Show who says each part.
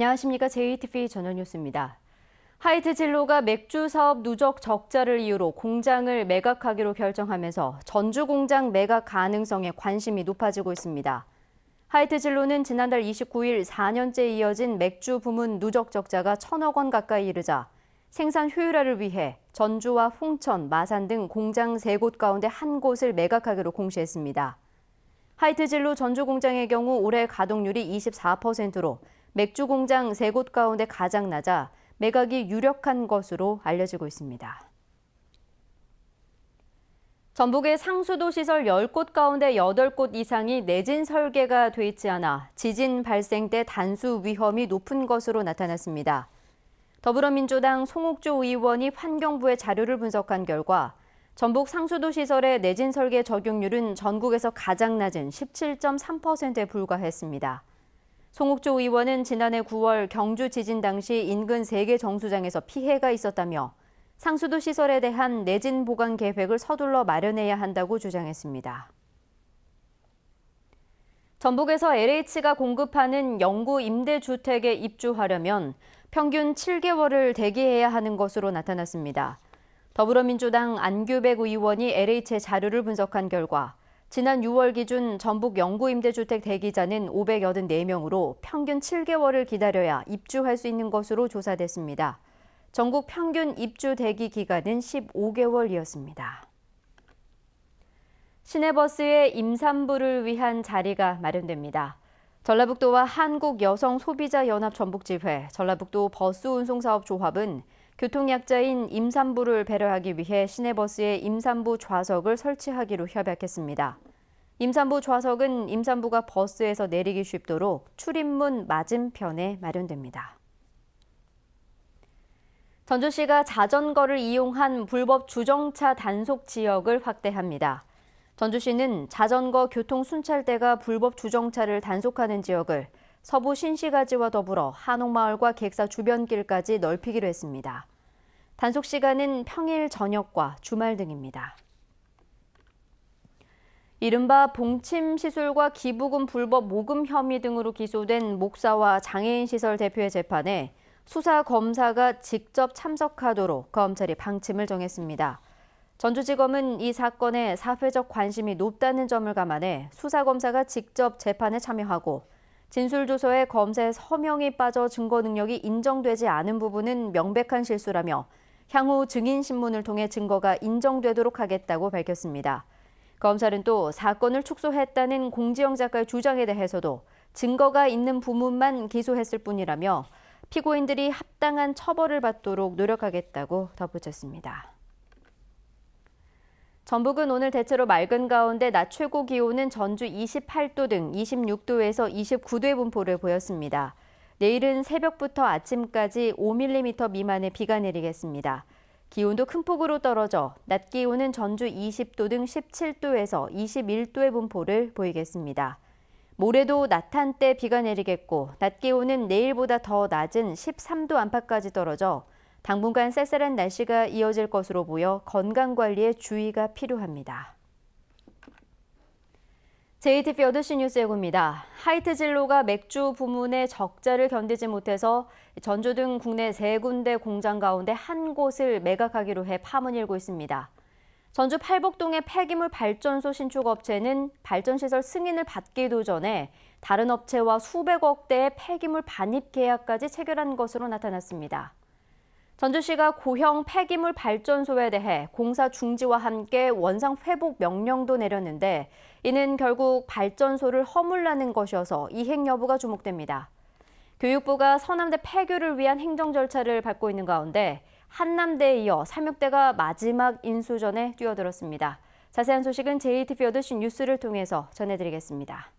Speaker 1: 안녕하십니까. JTV 전원뉴스입니다. 하이트진로가 맥주 사업 누적 적자를 이유로 공장을 매각하기로 결정하면서 전주 공장 매각 가능성에 관심이 높아지고 있습니다. 하이트진로는 지난달 29일 4년째 이어진 맥주 부문 누적 적자가 1,000억 원 가까이 이르자 생산 효율화를 위해 전주와 홍천, 마산 등 공장 3곳 가운데 한 곳을 매각하기로 공시했습니다. 하이트진로 전주 공장의 경우 올해 가동률이 24%로 맥주 공장 3곳 가운데 가장 낮아 매각이 유력한 것으로 알려지고 있습니다. 전북의 상수도 시설 10곳 가운데 8곳 이상이 내진 설계가 돼 있지 않아 지진 발생 때 단수 위험이 높은 것으로 나타났습니다. 더불어민주당 송옥조 의원이 환경부에 자료를 분석한 결과 전북 상수도 시설의 내진 설계 적용률은 전국에서 가장 낮은 17.3%에 불과했습니다. 송옥조 의원은 지난해 9월 경주 지진 당시 인근 3개 정수장에서 피해가 있었다며 상수도 시설에 대한 내진 보강 계획을 서둘러 마련해야 한다고 주장했습니다. 전북에서 LH가 공급하는 영구 임대주택에 입주하려면 평균 7개월을 대기해야 하는 것으로 나타났습니다. 더불어민주당 안규백 의원이 LH의 자료를 분석한 결과 지난 6월 기준 전북 영구임대주택 대기자는 584명으로 평균 7개월을 기다려야 입주할 수 있는 것으로 조사됐습니다. 전국 평균 입주 대기 기간은 15개월이었습니다. 시내버스의 임산부를 위한 자리가 마련됩니다. 전라북도와 한국여성소비자연합 전북지회, 전라북도 버스운송사업조합은 교통약자인 임산부를 배려하기 위해 시내버스에 임산부 좌석을 설치하기로 협약했습니다. 임산부 좌석은 임산부가 버스에서 내리기 쉽도록 출입문 맞은편에 마련됩니다. 전주시가 자전거를 이용한 불법 주정차 단속 지역을 확대합니다. 전주시는 자전거 교통 순찰대가 불법 주정차를 단속하는 지역을 서부 신시가지와 더불어 한옥마을과 객사 주변길까지 넓히기로 했습니다. 단속 시간은 평일 저녁과 주말 등입니다. 이른바 봉침 시술과 기부금 불법 모금 혐의 등으로 기소된 목사와 장애인 시설 대표의 재판에 수사 검사가 직접 참석하도록 검찰이 방침을 정했습니다. 전주지검은 이 사건에 사회적 관심이 높다는 점을 감안해 수사 검사가 직접 재판에 참여하고 진술조서에 검사의 서명이 빠져 증거 능력이 인정되지 않은 부분은 명백한 실수라며 향후 증인신문을 통해 증거가 인정되도록 하겠다고 밝혔습니다. 검찰은 또 사건을 축소했다는 공지영 작가의 주장에 대해서도 증거가 있는 부분만 기소했을 뿐이라며 피고인들이 합당한 처벌을 받도록 노력하겠다고 덧붙였습니다. 전북은 오늘 대체로 맑은 가운데 낮 최고 기온은 전주 28도 등 26도에서 29도의 분포를 보였습니다. 내일은 새벽부터 아침까지 5mm 미만의 비가 내리겠습니다. 기온도 큰 폭으로 떨어져 낮 기온은 전주 20도 등 17도에서 21도의 분포를 보이겠습니다. 모레도 낮 한때 비가 내리겠고 낮 기온은 내일보다 더 낮은 13도 안팎까지 떨어져 당분간 쌀쌀한 날씨가 이어질 것으로 보여 건강관리에 주의가 필요합니다. JTV 8시 뉴스 예고입니다. 하이트진로가 맥주 부문의 적자를 견디지 못해서 전주 등 국내 3군데 공장 가운데 한 곳을 매각하기로 해 파문이 일고 있습니다. 전주 팔복동의 폐기물 발전소 신축 업체는 발전시설 승인을 받기도 전에 다른 업체와 수백억 대의 폐기물 반입 계약까지 체결한 것으로 나타났습니다. 전주시가 고형 폐기물 발전소에 대해 공사 중지와 함께 원상 회복 명령도 내렸는데 이는 결국 발전소를 허물라는 것이어서 이행 여부가 주목됩니다. 교육부가 서남대 폐교를 위한 행정 절차를 밟고 있는 가운데 한남대에 이어 삼육대가 마지막 인수전에 뛰어들었습니다. 자세한 소식은 JTV 8시 뉴스를 통해서 전해드리겠습니다.